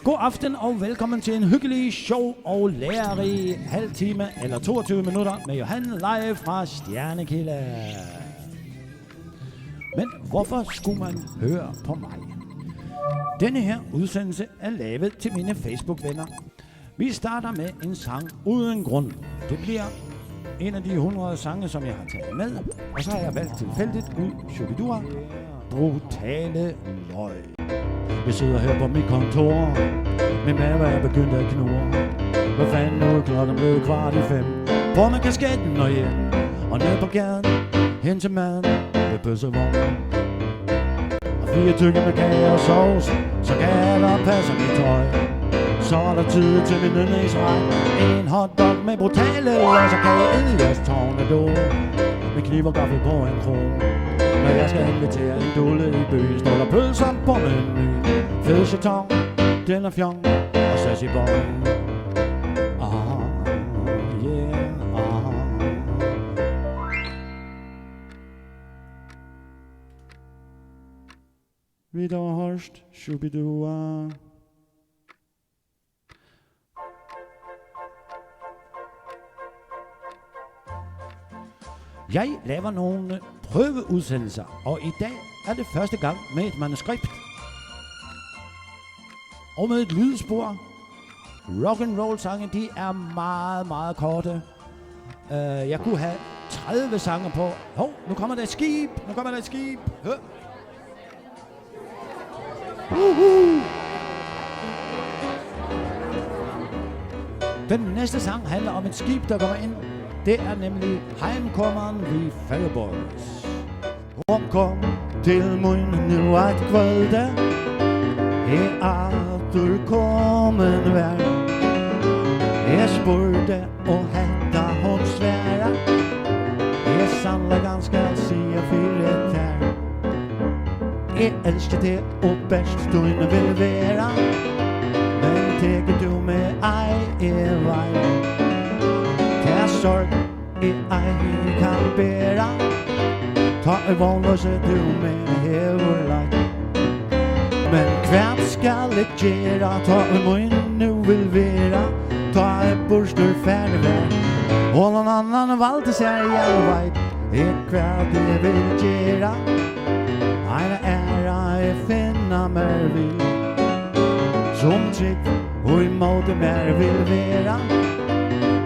God aften og velkommen til en hyggelig, sjov og lærerig halv time eller 22 minutter med Johan live fra Stjernekilde. Men hvorfor skulle man høre på mig? Denne her udsendelse er lavet til mine Facebook-venner. Vi starter med en sang uden grund. Det bliver en af de 100 sange, som jeg har taget med. Og så har jeg valgt tilfældigt ud Shubidua, Brutale Løg. Jeg sidder her på mit kontor. Min mave er begyndt at knurre. Hvad fanden nu er klokken blevet 4:45. På med kasketten og hjem. Og ned på gaden. Hen til maden. Ved bøssevognen. Og 4 tykke med kage og sovs. Så kan der passe mit tøj. Så er der tid til min yndlingsret. En hotdog med brutale løg. Så kan jeg æde jeres tornado. Med kniv og gaffel på en krog. Når jeg skal invitere en dulle i byen, står der pølser på menuen. Fed chaton, den er fjong og sass i bong. Yeah, Videre Horst, Shubidua. Jeg laver nogle prøveudsendelser, og i dag er det første gang med et manuskript. Og med et lydspor. Rock'n'roll sange, de er meget, meget korte. Jeg kunne have 30 sange på. Nu kommer der et skib. Den næste sang handler om et skib, der kommer ind. Det er nemlig Heimkommeren vi Færøboys. Kom til min nu at kvölde. Du kommen vær. Jeg spurgte og hetta hon sværa. Jeg sannelig ganske at sige fyret her. Jeg elsker det og bedst du ikke vil være. Men teker du med ej vej. Tær sorg ej kan bære. Ta vognløse du med heverlagt. Men hvert skal jeg gjøre, ta min nu vil være, ta borster færdig vær. Og noen annan valgte seg jeg veit, hvert jeg vil gjøre. Eine æra jeg finna mer vil, som trygg og i måte mer vil være.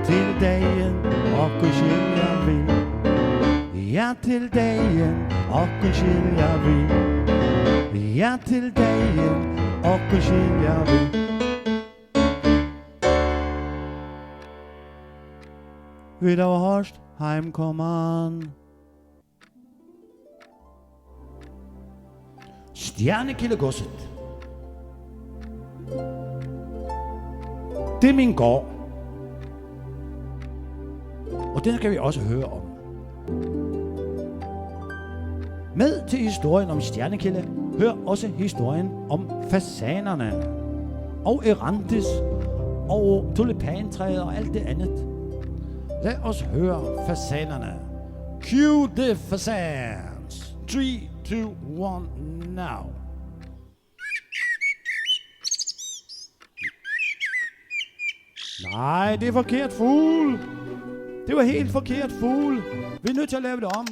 Til degen og skilja vil, ja til degen og skilja vil. Ja til dagen og skilja vi. Videre Horst, Heimkommeren. Stjernekildegodset. Det er min gård. Og den skal vi også høre om. Med til historien om Stjernekilde hør også historien om fasanerne og Erantis og tulipantræet og alt det andet. Lad os høre fasanerne. Cue the fasans. 3, 2, 1, now. Nej, det er forkert fugl. Det var helt forkert fugl. Vi er nødt til at lave det om.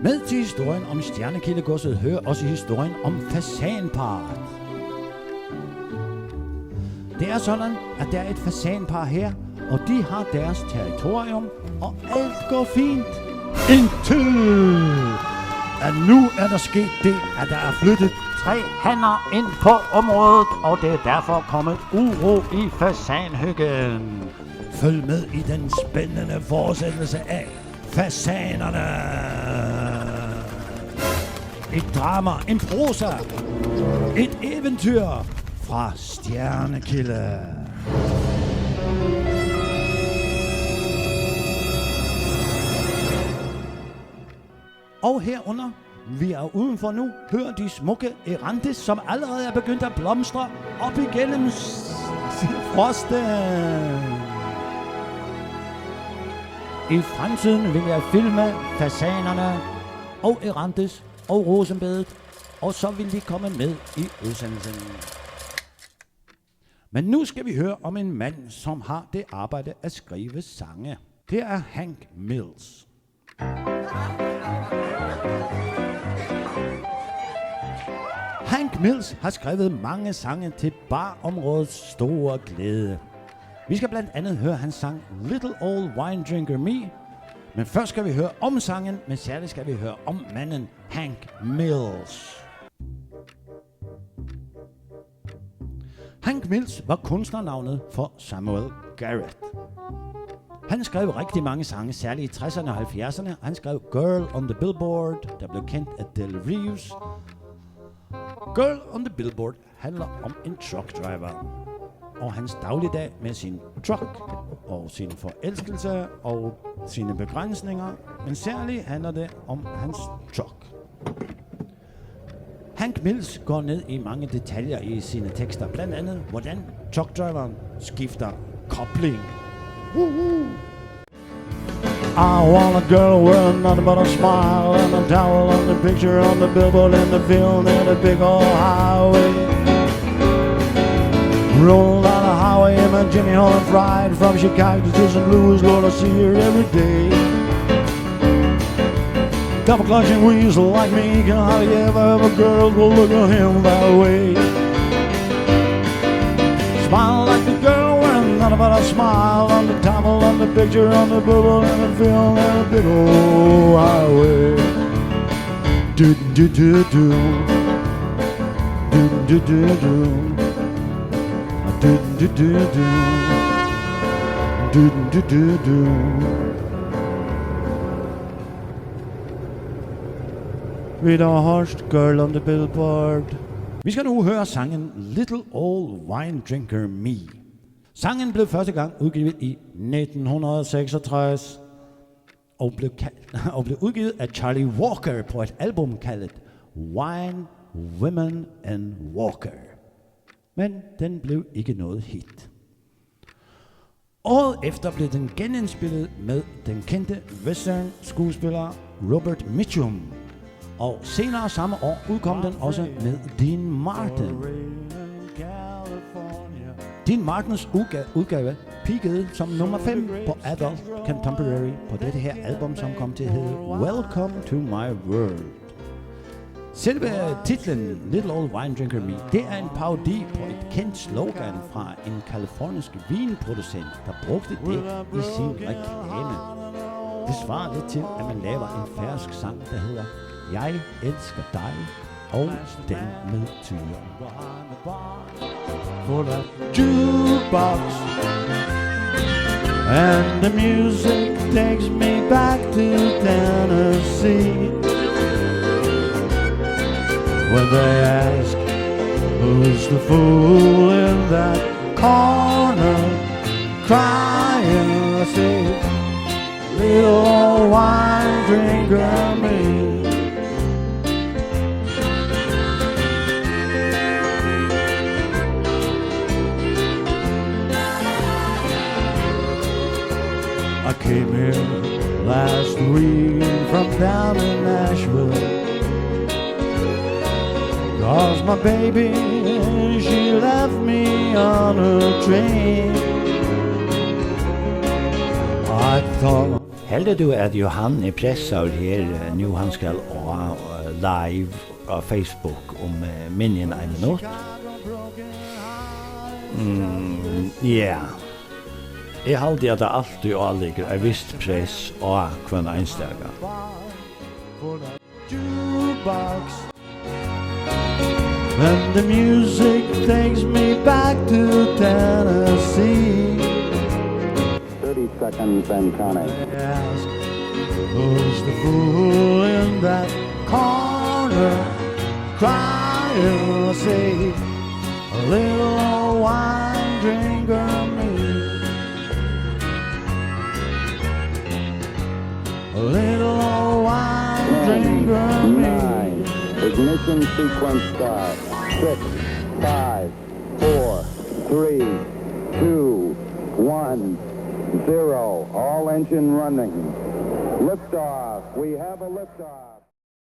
Med til historien om Stjernekildegodset hører også historien om fasanparet. Det er sådan, at der er et fasanpar her, og de har deres territorium, og alt går fint. Indtil at nu er der sket det, at der er flyttet 3 hanner ind på området, og det er derfor kommet uro i fasanhyggen. Følg med i den spændende fortsættelse af Fasanerne. Et drama, en prosa, et eventyr fra Stjernekilde. Og herunder Vi er udenfor nu. Hør de smukke erantes, som allerede er begyndt at blomstre op igennem frosten. I fremtiden vil jeg filme fasanerne og erantes og rosenbedet, og så vil de komme med i udsendelsen. Men nu skal vi høre om en mand, som har det arbejde at skrive sange. Det er Hank Mills. Hank Mills har skrevet mange sange til barområdets store glæde. Vi skal blandt andet høre hans sang Little Old Wine Drinker Me. Men først skal vi høre om sangen, men særligt skal vi høre om manden Hank Mills. Hank Mills var kunstnernavnet for Samuel Garrett. Han skrev rigtig mange sange, særligt i 60'erne og 70'erne. Han skrev Girl on the Billboard, der blev kendt af Del Reeves. Girl on the Billboard handler om en truck driver og hans dagligdag med sin truck og sin forelskelse og sine begrænsninger, men særligt handler det om hans truck. Hank Mills går ned i mange detaljer i sine tekster, blandt andet hvordan truckdriveren skifter kobling. I want a girl with nothing but a smile and a towel and the picture on the billboard and the film and a big old highway. Roll down the highway in my Jimmy Holland ride from Chicago to St. Louis, Lord, I see her every day. Double clutching weasel like me can hardly ever have a girl will look at him that way. Smile like the girl wearing nothing but a smile on the towel, on the picture, on the billboard, and the film, and a big old highway. Do do do do, do do do do, do do do do, do do do do. With a horse girl on the billboard. Vi skal nu høre sangen Little Old Wine Drinker Me. Sangen blev første gang udgivet i 1966 og blev udgivet af Charlie Walker på et album kaldet Wine, Women and Walker. Men den blev ikke noget hit. Året efter blev den genindspillet med den kendte western skuespiller Robert Mitchum. Og senere samme år udkom den også med Dean Martin. Dean Martins udgave peakede som nummer 5 på Adult Contemporary på dette her album, som kom til at hedde Welcome to My World. Selve titlen Little Old Wine Drinker Me, det er en parodi på et kendt slogan fra en kalifornisk vinproducent, der brugte det i sin reklame. Det svarer lidt til, at man laver en færøsk sang, der hedder Jeg elsker dig, og den med tyre. For the jukebox and the music takes me back to Tennessee. When they ask who's the fool in that corner crying, I say little old wine drinker me. I came here last week from down in Nashville, 'cause my baby, she left me on a train. I thought... Heldig du at Johan er presset her nu han skal live på Facebook om minjen en minut. Ja. Jeg halte at det alltid avligger en visst press og hver einstega. When the music takes me back to Tennessee. 30 seconds and counting. Ask, who's the fool in that corner crying? Say, a little old wine drinker me. A little old wine drinker me. Ignition sequence start. 6, 5, 4, 3, 2, 1, 0. All engine running. Liftoff. We have a liftoff.